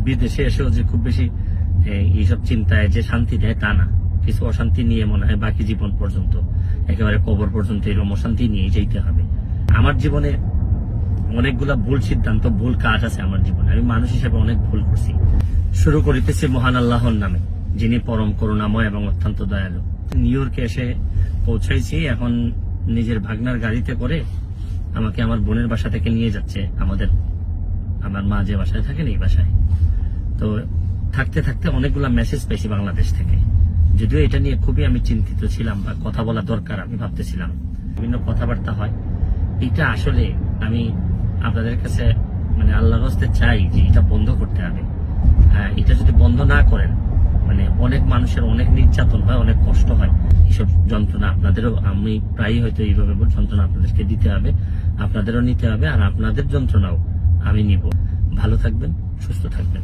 বিদেশে এসেও যে খুব বেশি এইসব চিন্তায় যে শান্তি দেয় তা না, কিছু অশান্তি নিয়ে মনে হয় বাকি জীবন পর্যন্ত, একেবারে কবর পর্যন্ত এরকম অশান্তি নিয়ে যেতে হবে। আমার জীবনে অনেকগুলা ভুল সিদ্ধান্ত, ভুল কাজ আছে আমার জীবনে। আমি মানুষ হিসেবে অনেক ভুল করছি। শুরু করিতেছি মহান আল্লাহর নামে, যিনি পরম করুণাময় এবং অত্যন্ত দয়ালু। নিউ ইয়র্কে এসে পৌঁছাইছি। এখন নিজের ভাগনার গাড়িতে করে আমাকে আমার বোনের বাসা থেকে নিয়ে যাচ্ছে আমার মা যে বাসায় থাকেন এই বাসায়। তো থাকতে থাকতে অনেকগুলা মেসেজ পেয়েছি বাংলাদেশ থেকে। যদিও এটা নিয়ে খুবই আমি চিন্তিত ছিলাম, বা কথা বলা দরকার আমি ভাবতেছিলাম। বিভিন্ন কথাবার্তা হয়, এটা আসলে আমি আপনাদের কাছে মানে আল্লাহর হস্তে চাই যে এটা বন্ধ করতে হবে। এটা যদি বন্ধ না করেন, মানে অনেক মানুষের অনেক নির্যাতন হয়, অনেক কষ্ট হয়। এইসব যন্ত্রণা আপনাদেরও, আমি প্রায়ই হয়তো এইভাবে যন্ত্রণা আপনাদেরকে দিতে হবে, আপনাদেরও নিতে হবে, আর আপনাদের যন্ত্রণাও আমি নিব। ভালো থাকবেন, সুস্থ থাকবেন।